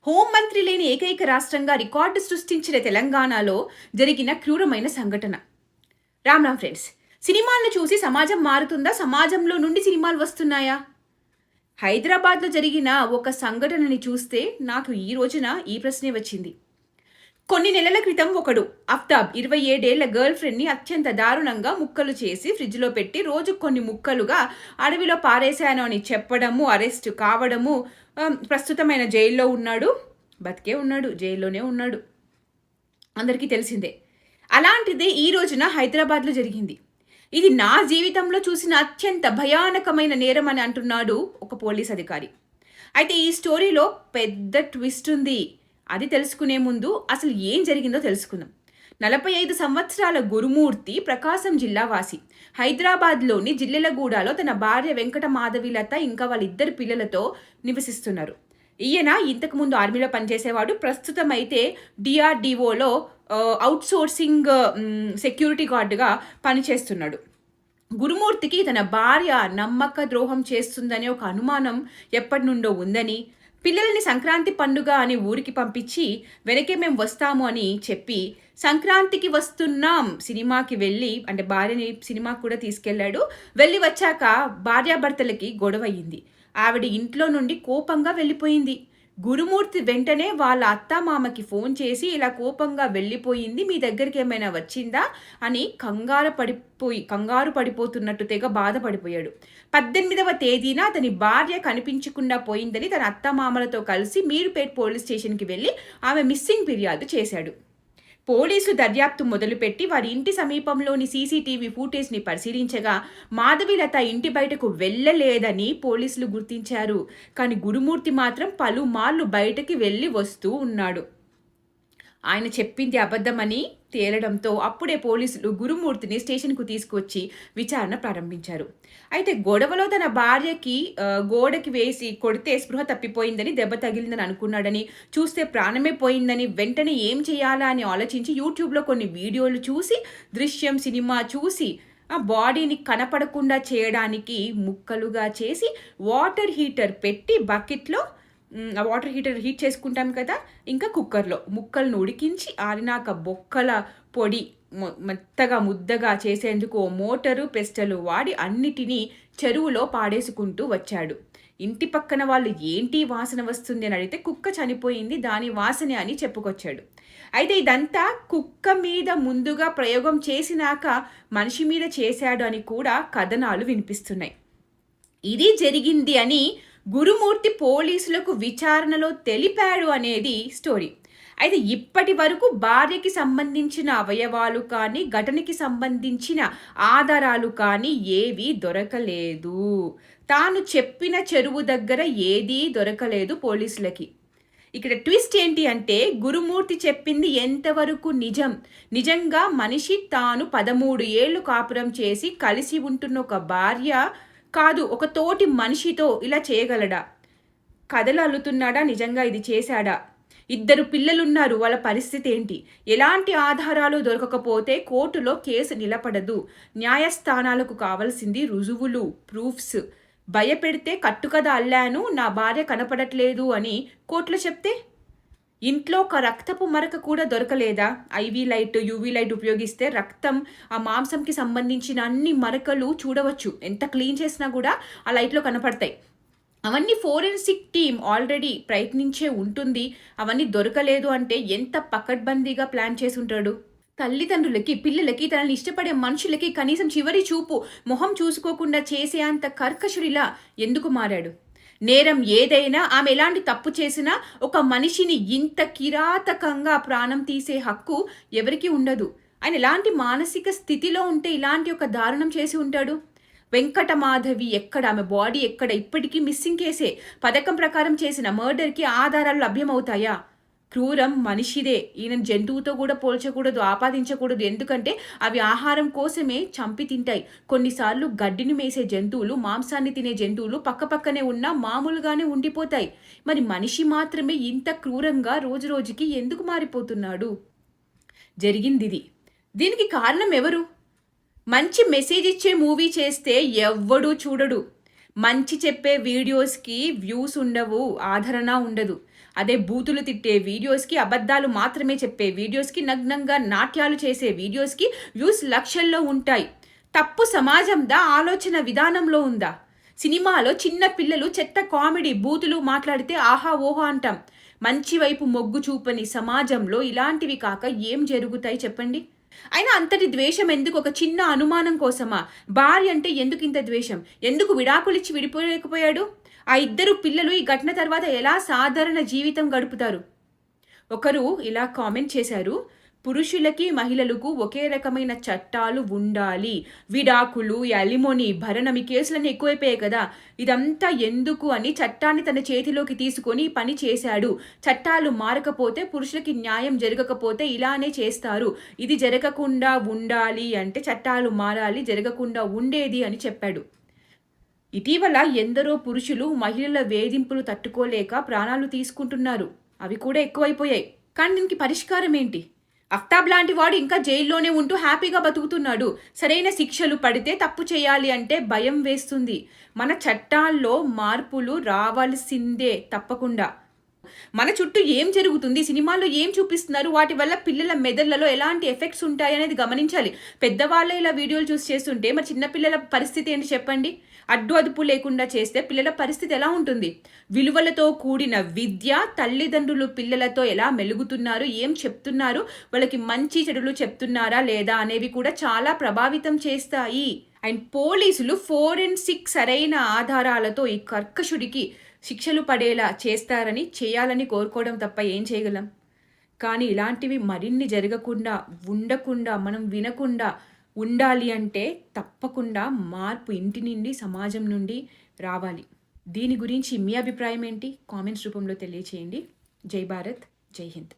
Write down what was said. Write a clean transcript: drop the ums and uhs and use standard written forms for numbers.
హోంమంత్రి లేని ఏకైక రాష్ట్రంగా రికార్డు సృష్టించిన తెలంగాణలో జరిగిన క్రూరమైన సంఘటన. రామ్ ఫ్రెండ్స్, సినిమాలను చూసి సమాజం మారుతుందా? సమాజంలో నుండి సినిమాలు వస్తున్నాయా? హైదరాబాద్లో జరిగిన ఒక సంఘటనని చూస్తే నాకు ఈ రోజున ఈ ప్రశ్నే వచ్చింది. కొన్ని నెలల క్రితం ఒకడు అఫ్తాబ్ 27 ఏళ్ల గర్ల్ ఫ్రెండ్ని అత్యంత దారుణంగా ముక్కలు చేసి ఫ్రిడ్జ్లో పెట్టి రోజు కొన్ని ముక్కలుగా అడవిలో పారేశాను అని చెప్పడము, అరెస్ట్ కావడము, ప్రస్తుతమైన జైల్లో ఉన్నాడు. బతికే ఉన్నాడు, జైల్లోనే ఉన్నాడు, అందరికీ తెలిసిందే. అలాంటిదే ఈ రోజున హైదరాబాద్లో జరిగింది. ఇది నా జీవితంలో చూసిన అత్యంత భయానకమైన నేరం అని అంటున్నాడు ఒక పోలీస్ అధికారి. అయితే ఈ స్టోరీలో పెద్ద ట్విస్ట్ ఉంది. అది తెలుసుకునే ముందు అసలు ఏం జరిగిందో తెలుసుకుందాం. 45 సంవత్సరాల గురుమూర్తి ప్రకాశం జిల్లా వాసి. హైదరాబాద్లోని జిల్లెలగూడలో తన భార్య వెంకట మాధవిలత ఇంకా వాళ్ళిద్దరు పిల్లలతో నివసిస్తున్నారు. ఈయన ఇంతకుముందు ఆర్మీలో పనిచేసేవాడు. ప్రస్తుతం అయితే డిఆర్డిఓలో అవుట్సోర్సింగ్ సెక్యూరిటీ గార్డుగా పనిచేస్తున్నాడు. గురుమూర్తికి తన భార్య నమ్మక ద్రోహం చేస్తుందనే ఒక అనుమానం ఎప్పటి నుండో ఉందని, పిల్లల్ని సంక్రాంతి పండుగ అని ఊరికి పంపించి వెనకే మేము వస్తాము అని చెప్పి సంక్రాంతికి వస్తున్నాం సినిమాకి వెళ్ళి, అంటే భార్యని సినిమాకి కూడా తీసుకెళ్లాడు. వెళ్ళి వచ్చాక భార్యాభర్తలకి గొడవ అయ్యింది. ఆవిడ ఇంట్లో నుండి కోపంగా వెళ్ళిపోయింది. గురుమూర్తి వెంటనే వాళ్ళ అత్తామామకి ఫోన్ చేసి ఇలా కోపంగా వెళ్ళిపోయింది, మీ దగ్గరికి ఏమైనా వచ్చిందా అని కంగారు పడిపోతున్నట్టు తెగ బాధపడిపోయాడు. 18వ తేదీన అతని భార్య కనిపించకుండా పోయిందని తన అత్తామామలతో కలిసి మీర్పేట్ పోలీస్ స్టేషన్కి వెళ్ళి ఆమె మిస్సింగ్ ఫిర్యాదు చేశాడు. పోలీసు దర్యాప్తు మొదలుపెట్టి వారి ఇంటి సమీపంలోని సీసీటీవీ ఫుటేజ్ని పరిశీలించగా మాధవిలత ఇంటి బయటకు వెళ్ళలేదని పోలీసులు గుర్తించారు. కానీ గురుమూర్తి మాత్రం పలుమార్లు బయటకి వెళ్ళి వస్తూ ఉన్నాడు. ఆయన చెప్పింది అబద్ధమని తేలడంతో అప్పుడే పోలీసులు గురుమూర్తిని స్టేషన్కు తీసుకొచ్చి విచారణ ప్రారంభించారు. అయితే గొడవలో తన భార్యకి గోడకి వేసి కొడితే స్పృహ తప్పిపోయిందని, దెబ్బ తగిలిందని అనుకున్నాడని, చూస్తే ప్రాణమే పోయిందని వెంటనే ఏం చేయాలా అని ఆలోచించి యూట్యూబ్లో కొన్ని వీడియోలు చూసి, దృశ్యం సినిమా చూసి ఆ బాడీని కనపడకుండా చేయడానికి ముక్కలుగా చేసి వాటర్ హీటర్ పెట్టి బకెట్లో వాటర్ హీట్ చేసుకుంటాం కదా, ఇంకా కుక్కర్లో ముక్కలను ఉడికించి ఆరినాక బొక్కల పొడి మెత్తగా ముద్దగా చేసేందుకు మోటారు పెస్టలు వాడి అన్నిటినీ చెరువులో పాడేసుకుంటూ వచ్చాడు. ఇంటి పక్కన వాళ్ళు ఏంటి వాసన వస్తుంది అని అడిగితే కుక్క చనిపోయింది, దాని వాసన అని చెప్పుకొచ్చాడు. అయితే ఇదంతా కుక్క మీద ముందుగా ప్రయోగం చేసినాక మనిషి మీద చేశాడు అని కూడా కథనాలు వినిపిస్తున్నాయి. ఇది జరిగింది అని గురుమూర్తి పోలీసులకు విచారణలో తెలిపాడు అనేది స్టోరీ. అయితే ఇప్పటి వరకు భార్యకి సంబంధించిన అవయవాలు కానీ, ఘటనకి సంబంధించిన ఆధారాలు కానీ ఏవీ దొరకలేదు. తాను చెప్పిన చెరువు దగ్గర ఏదీ దొరకలేదు పోలీసులకి. ఇక్కడ ట్విస్ట్ ఏంటి అంటే గురుమూర్తి చెప్పింది ఎంతవరకు నిజంగా మనిషి తాను 13 ఏళ్ళు కాపురం చేసి కలిసి ఉంటున్న ఒక భార్య కాదు, ఒక తోటి మనిషితో ఇలా చేయగలడా? కథలు అల్లుతున్నాడా? నిజంగా ఇది చేశాడా? 2 పిల్లలున్నారు, వాళ్ళ పరిస్థితి ఏంటి? ఎలాంటి ఆధారాలు దొరకకపోతే కోర్టులో కేసు నిలబడదు. న్యాయస్థానాలకు కావాల్సింది రుజువులు, ప్రూఫ్స్. భయపెడితే కట్టుకథ అల్లాను, నా భార్య కనపడట్లేదు అని కోర్టులో చెప్తే ఇంట్లో ఒక రక్తపు మరక కూడా దొరకలేదా? ఐవీ లైట్, యూవీ లైట్ ఉపయోగిస్తే రక్తం, ఆ మాంసంకి సంబంధించిన అన్ని మరకలు చూడవచ్చు. ఎంత క్లీన్ చేసినా కూడా ఆ లైట్లో కనపడతాయి. అవన్నీ ఫోరెన్సిక్ టీమ్ ఆల్రెడీ ప్రయత్నించే ఉంటుంది. అవన్నీ దొరకలేదు అంటే ఎంత పకడ్బందీగా ప్లాన్ చేసి ఉంటాడు? తల్లిదండ్రులకి, పిల్లలకి, తనని ఇష్టపడే మనుషులకి కనీసం చివరి చూపు మొహం చూసుకోకుండా చేసే అంత కర్కశుడిలా ఎందుకు మారాడు? నేరం ఏదైనా, ఆమె ఎలాంటి తప్పు చేసినా ఒక మనిషిని ఇంత కిరాతకంగా ప్రాణం తీసే హక్కు ఎవరికీ ఉండదు. ఆయన ఎలాంటి మానసిక స్థితిలో ఉంటే ఇలాంటి ఒక దారుణం చేసి ఉంటాడు? వెంకట మాధవి ఎక్కడ, ఆమె బాడీ ఎక్కడ? ఇప్పటికీ మిస్సింగ్ కేసే. పథకం ప్రకారం చేసిన మర్డర్కి ఆధారాలు లభ్యమవుతాయా? క్రూరం మనిషిదే. ఈయన జంతువుతో కూడా పోల్చకూడదు, ఆపాదించకూడదు. ఎందుకంటే అవి ఆహారం కోసమే చంపి తింటాయి. కొన్నిసార్లు గడ్డిని మేసే జంతువులు, మాంసాన్ని తినే జంతువులు పక్కపక్కనే ఉన్నా మామూలుగానే ఉండిపోతాయి. మరి మనిషి మాత్రమే ఇంత క్రూరంగా రోజురోజుకి ఎందుకు మారిపోతున్నాడు? జరిగింది. దీనికి కారణం ఎవరు? మంచి మెసేజ్ ఇచ్చే మూవీ చేస్తే ఎవ్వడూ చూడడు. మంచి చెప్పే వీడియోస్కి వ్యూస్ ఉండవు, ఆదరణ ఉండదు. అదే బూతులు తిట్టే వీడియోస్కి, అబద్ధాలు మాత్రమే చెప్పే వీడియోస్కి, నగ్నంగా నాట్యాలు చేసే వీడియోస్కి వ్యూస్ లక్షల్లో ఉంటాయి. తప్పు సమాజందా, ఆలోచన విధానంలో ఉందా? సినిమాలో చిన్న పిల్లలు చెత్త కామెడీ బూతులు మాట్లాడితే ఆహా ఓహో అంటాం. మంచి వైపు మొగ్గు చూపని సమాజంలో ఇలాంటివి కాక ఏం జరుగుతాయి చెప్పండి? అయినా అంతటి ద్వేషం ఎందుకు? ఒక చిన్న అనుమానం కోసమా? భార్య అంటే ఎందుకు ఇంత ద్వేషం? ఎందుకు విడాకులిచ్చి విడిపోలేకపోయాడు? ఆ ఇద్దరు పిల్లలు ఈ ఘటన తర్వాత ఎలా సాధారణ జీవితం గడుపుతారు? ఒకరు ఇలా కామెంట్ చేశారు, పురుషులకి మహిళలకు ఒకే రకమైన చట్టాలు ఉండాలి. విడాకులు, అలిమోని, భరణం ఈ కేసులన్నీ ఎక్కువైపోయాయి కదా, ఇదంతా ఎందుకు అని చట్టాన్ని తన చేతిలోకి తీసుకొని పని చేశాడు. చట్టాలు మారకపోతే, పురుషులకి న్యాయం జరగకపోతే ఇలానే చేస్తారు. ఇది జరగకుండా ఉండాలి అంటే చట్టాలు మారాలి, జరగకుండా ఉండేది అని చెప్పాడు. ఇటీవల ఎందరో పురుషులు మహిళల వేధింపులు తట్టుకోలేక ప్రాణాలు తీసుకుంటున్నారు. అవి కూడా ఎక్కువైపోయాయి. కానీ దీనికి పరిష్కారం ఏంటి? అఫ్తాబ్ లాంటి వాడు ఇంకా జైల్లోనే ఉంటూ హ్యాపీగా బతుకుతున్నాడు. సరైన శిక్షలు పడితే తప్పు చేయాలి అంటే భయం వేస్తుంది. మన చట్టాల్లో మార్పులు రావాల్సిందే తప్పకుండా. మన చుట్టూ ఏం జరుగుతుంది, సినిమాల్లో ఏం చూపిస్తున్నారు, వాటి వల్ల పిల్లల మెదళ్లలో ఎలాంటి ఎఫెక్ట్స్ ఉంటాయి అనేది గమనించాలి. పెద్దవాళ్ళే ఇలా వీడియోలు చూసి చేస్తుంటే మరి చిన్నపిల్లల పరిస్థితి ఏంటి చెప్పండి? అడ్డు అదుపు లేకుండా చేస్తే పిల్లల పరిస్థితి ఎలా ఉంటుంది? విలువలతో కూడిన విద్య, తల్లిదండ్రులు పిల్లలతో ఎలా మెలుగుతున్నారు, ఏం చెప్తున్నారు, వాళ్ళకి మంచి చెడులు చెప్తున్నారా లేదా అనేవి కూడా చాలా ప్రభావితం చేస్తాయి. అండ్ పోలీసులు ఫోరెన్సిక్ సరైన ఆధారాలతో ఈ కర్కశుడికి శిక్షలు పడేలా చేయాలని కోరుకోవడం తప్ప ఏం చేయగలం? కానీ ఇలాంటివి మరిన్ని జరగకుండా, ఉండకుండా, మనం వినకుండా ఉండాలి అంటే తప్పకుండా మార్పు ఇంటి నుండి, సమాజం నుండి రావాలి. దీని గురించి మీ అభిప్రాయం ఏంటి? కామెంట్స్ రూపంలో తెలియచేయండి. జై భారత్, జై హింద్.